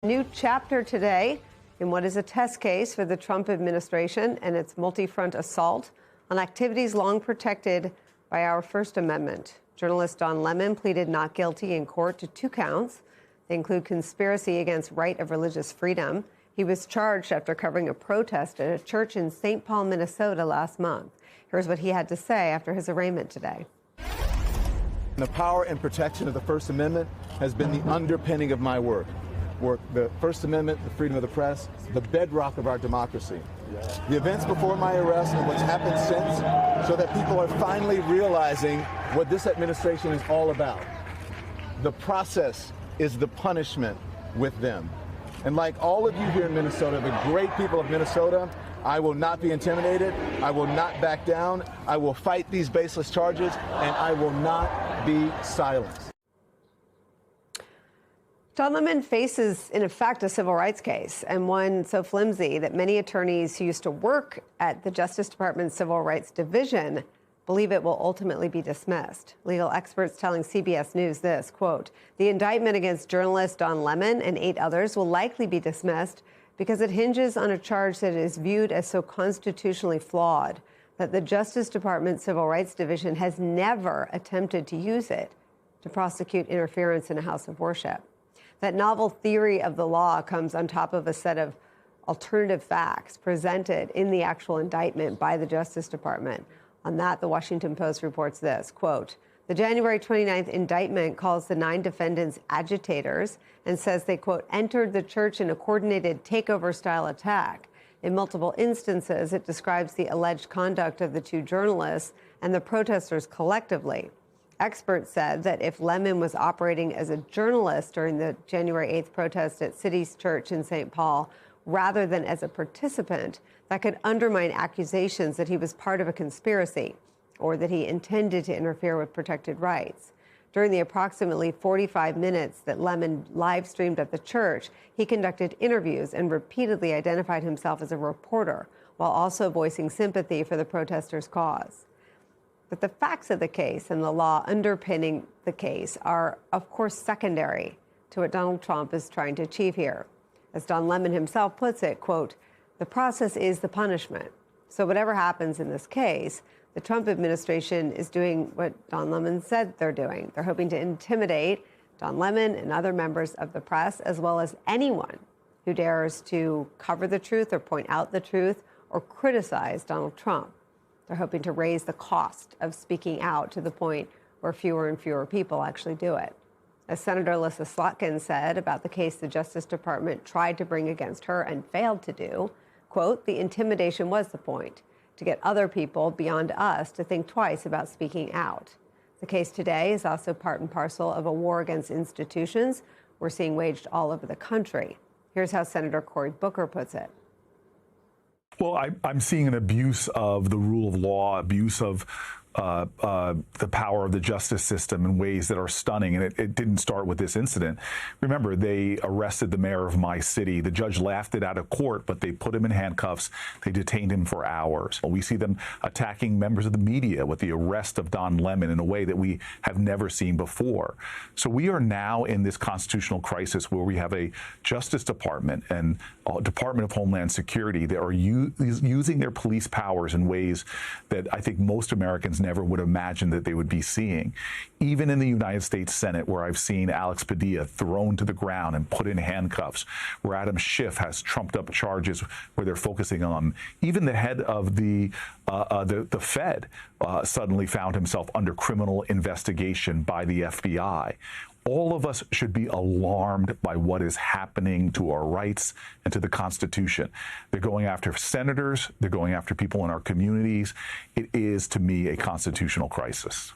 New chapter today in what is a test case for the Trump administration and its multi-front assault on activities long protected by our First Amendment. Journalist Don Lemon pleaded not guilty in court to 2 counts. They include conspiracy against right of religious freedom. He was charged after covering a protest at a church in St. Paul, Minnesota last month. Here's what he had to say after his arraignment today. The power and protection of the First Amendment has been the underpinning of my work. The First Amendment, the freedom of the press, the bedrock of our democracy. The events before my arrest and what's happened since show that people are finally realizing what this administration is all about. The process is the punishment with them. And like all of you here in Minnesota, the great people of Minnesota, I will not be intimidated. I will not back down. I will fight these baseless charges, and I will not be silenced. Don Lemon faces, in effect, a civil rights case, and one so flimsy that many attorneys who used to work at the Justice Department's Civil Rights Division believe it will ultimately be dismissed. Legal experts telling CBS News this, quote, "The indictment against journalist Don Lemon and 8 others will likely be dismissed because it hinges on a charge that is viewed as so constitutionally flawed that the Justice Department Civil Rights Division has never attempted to use it to prosecute interference in a house of worship. That novel theory of the law comes on top of a set of alternative facts presented in the actual indictment by the Justice Department. On that, the Washington Post reports this, quote, "The January 29th indictment calls the 9 defendants agitators and says they, quote, entered the church in a coordinated takeover-style attack. In multiple instances, it describes the alleged conduct of the 2 journalists and the protesters collectively. Experts said that if Lemon was operating as a journalist during the January 8th protest at City's Church in St. Paul, rather than as a participant, that could undermine accusations that he was part of a conspiracy or that he intended to interfere with protected rights. During the approximately 45 minutes that Lemon live streamed at the church, he conducted interviews and repeatedly identified himself as a reporter, while also voicing sympathy for the protesters' cause. But the facts of the case and the law underpinning the case are, of course, secondary to what Donald Trump is trying to achieve here. As Don Lemon himself puts it, quote, "The process is the punishment." So whatever happens in this case, the Trump administration is doing what Don Lemon said they're doing. They're hoping to intimidate Don Lemon and other members of the press, as well as anyone who dares to cover the truth or point out the truth or criticize Donald Trump. They're hoping to raise the cost of speaking out to the point where fewer and fewer people actually do it. As Senator Alyssa Slotkin said about the case the Justice Department tried to bring against her and failed to do, quote, "The intimidation was the point, to get other people beyond us to think twice about speaking out." The case today is also part and parcel of a war against institutions we're seeing waged all over the country. Here's how Senator Cory Booker puts it. Well, I'm seeing an abuse of the rule of law, abuse of the power of the justice system in ways that are stunning. And it didn't start with this incident. Remember, they arrested the mayor of my city. The judge laughed it out of court, but they put him in handcuffs. They detained him for hours. We see them attacking members of the media with the arrest of Don Lemon in a way that we have never seen before. So we are now in this constitutional crisis where we have a Justice Department and a Department of Homeland Security that are using their police powers in ways that I think most Americans never would imagine that they would be seeing. Even in the United States Senate, where I've seen Alex Padilla thrown to the ground and put in handcuffs, where Adam Schiff has trumped up charges where they're focusing on. Even the head of the Fed suddenly found himself under criminal investigation by the FBI. All of us should be alarmed by what is happening to our rights and to the Constitution. They're going after senators. They're going after people in our communities. It is, to me, a constitutional crisis.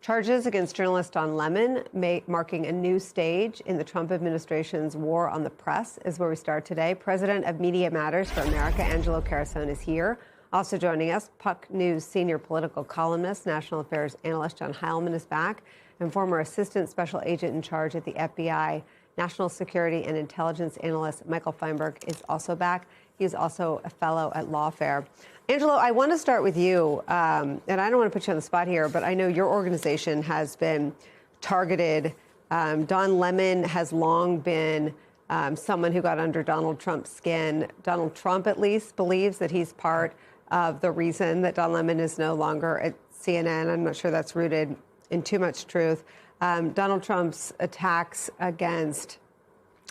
Charges against journalist Don Lemon marking a new stage in the Trump administration's war on the press is where we start today. President of Media Matters for America, Angelo Carusone, is here. Also joining us, Puck News senior political columnist, national affairs analyst John Heilemann is back, and former assistant special agent in charge at the FBI, national security and intelligence analyst Michael Feinberg is also back. He is also a fellow at Lawfare. Angelo, I want to start with you, and I don't want to put you on the spot here, but I know your organization has been targeted Don Lemon has long been someone who got under Donald Trump's skin. Donald Trump, at least, believes that he's part of the reason that Don Lemon is no longer at CNN. I'm not sure that's rooted in too much truth. Donald Trump's attacks against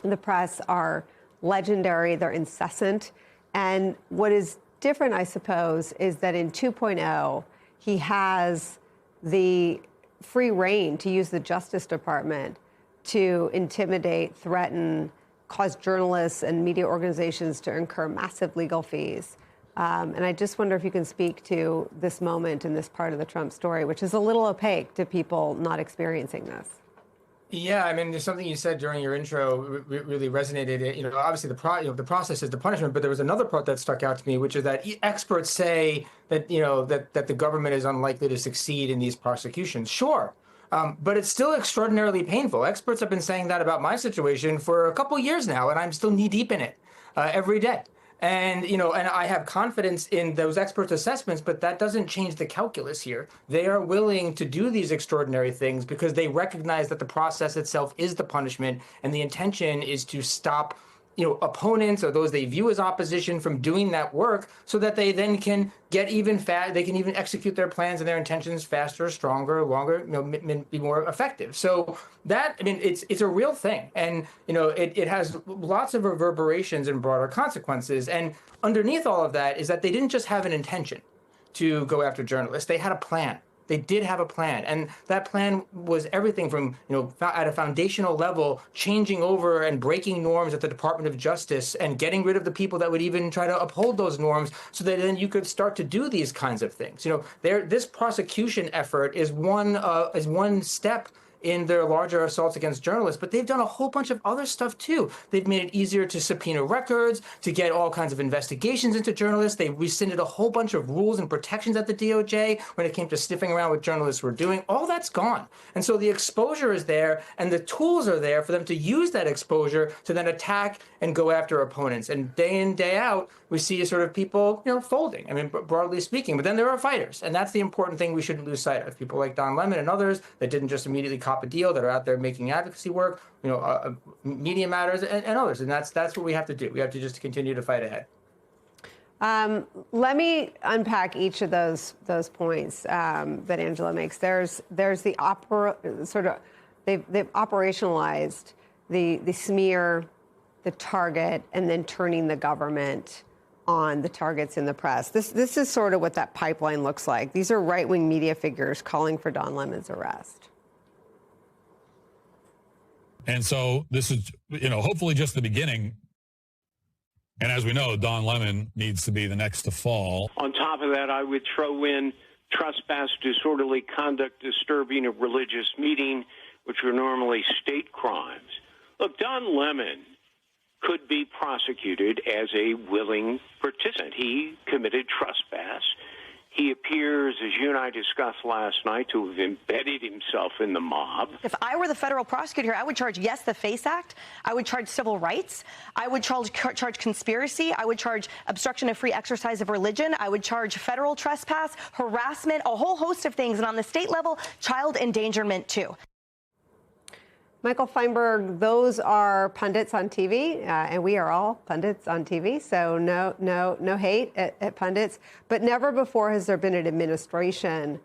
the press are legendary. They're incessant. And what is different, I suppose, is that in 2.0, he has the free rein to use the Justice Department to intimidate, threaten, cause journalists and media organizations to incur massive legal fees. And I just wonder if you can speak to this moment in this part of the Trump story, which is a little opaque to people not experiencing this. Yeah, I mean, there's something you said during your intro really resonated. Obviously the process is the punishment, but there was another part that stuck out to me, which is that experts say that that the government is unlikely to succeed in these prosecutions. Sure. But it's still extraordinarily painful. Experts have been saying that about my situation for a couple of years now, and I'm still knee deep in it every day. And, and I have confidence in those experts' assessments, but that doesn't change the calculus here. They are willing to do these extraordinary things because they recognize that the process itself is the punishment, and the intention is to stop opponents or those they view as opposition from doing that work so that they then can get even they can even execute their plans and their intentions faster, stronger, longer, be more effective. So that, it's a real thing. And, it has lots of reverberations and broader consequences. And underneath all of that is that they didn't just have an intention to go after journalists. They had a plan. They did have a plan, and that plan was everything from, at a foundational level, changing over and breaking norms at the Department of Justice and getting rid of the people that would even try to uphold those norms so that then you could start to do these kinds of things. This prosecution effort is one step in their larger assaults against journalists, but they've done a whole bunch of other stuff too. They've made it easier to subpoena records, to get all kinds of investigations into journalists. They rescinded a whole bunch of rules and protections at the DOJ when it came to sniffing around what journalists were doing. All that's gone. And so the exposure is there, and the tools are there for them to use that exposure to then attack and go after opponents. And day in, day out, we see sort of people, folding, broadly speaking. But then there are fighters, and that's the important thing we shouldn't lose sight of. People like Don Lemon and others that didn't just immediately cop a deal, that are out there making advocacy work, Media Matters and others. And that's what we have to do. We have to just continue to fight ahead. Let me unpack each of those points that Angela makes. There's the they've operationalized the smear, the target, and then turning the government on the targets in the press. This is sort of what that pipeline looks like. These are right-wing media figures calling for Don Lemon's arrest. And so this is, hopefully just the beginning. And as we know, Don Lemon needs to be the next to fall. On top of that, I would throw in trespass, disorderly conduct, disturbing a religious meeting, which are normally state crimes. Look, Don Lemon could be prosecuted as a willing participant. He committed trespass. He appears, as you and I discussed last night, to have embedded himself in the mob. If I were the federal prosecutor, I would charge, yes, the FACE Act. I would charge civil rights. I would charge conspiracy. I would charge obstruction of free exercise of religion. I would charge federal trespass, harassment, a whole host of things. And on the state level, child endangerment, too. Michael Feinberg, those are pundits on TV, and we are all pundits on TV, so no hate at pundits. But never before has there been an administration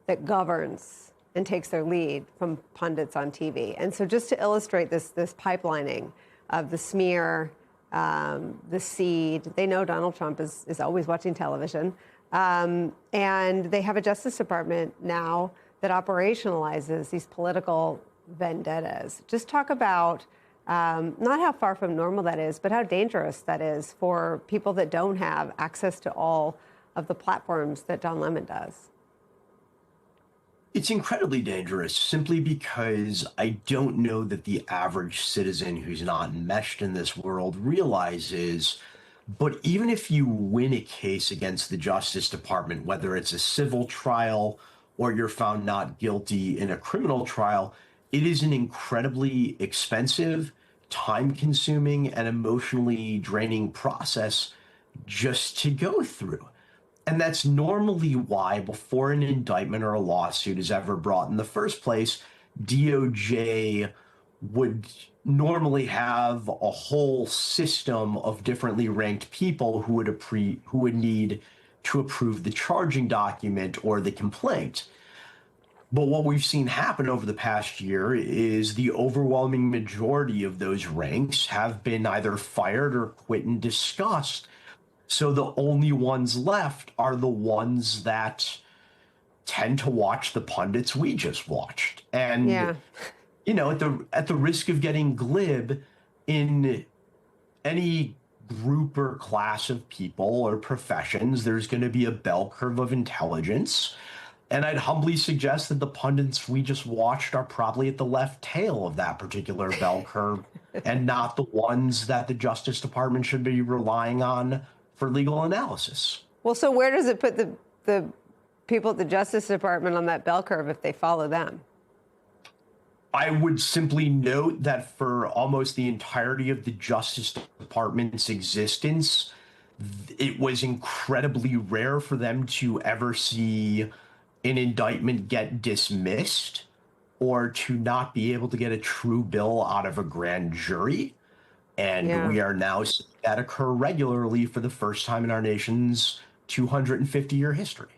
that governs and takes their lead from pundits on TV. And so just to illustrate this pipelining of the smear, the seed, they know Donald Trump is always watching television, and they have a Justice Department now that operationalizes these political vendettas. Just talk about not how far from normal that is, but how dangerous that is for people that don't have access to all of the platforms that Don Lemon does. It's incredibly dangerous simply because I don't know that the average citizen who's not enmeshed in this world realizes, but even if you win a case against the Justice Department, whether it's a civil trial or you're found not guilty in a criminal trial, it is an incredibly expensive, time-consuming, and emotionally draining process just to go through. And that's normally why, before an indictment or a lawsuit is ever brought in the first place, DOJ would normally have a whole system of differently ranked people who would need to approve the charging document or the complaint. But what we've seen happen over the past year is the overwhelming majority of those ranks have been either fired or quit in disgust. So the only ones left are the ones that tend to watch the pundits we just watched. And, you know, at the risk of getting glib, in any group or class of people or professions, there's going to be a bell curve of intelligence. And I'd humbly suggest that the pundits we just watched are probably at the left tail of that particular bell curve and not the ones that the Justice Department should be relying on for legal analysis. Well, so where does it put the people at the Justice Department on that bell curve if they follow them? I would simply note that for almost the entirety of the Justice Department's existence, it was incredibly rare for them to ever see an indictment get dismissed or to not be able to get a true bill out of a grand jury. And we are now seeing that occur regularly for the first time in our nation's 250-year history.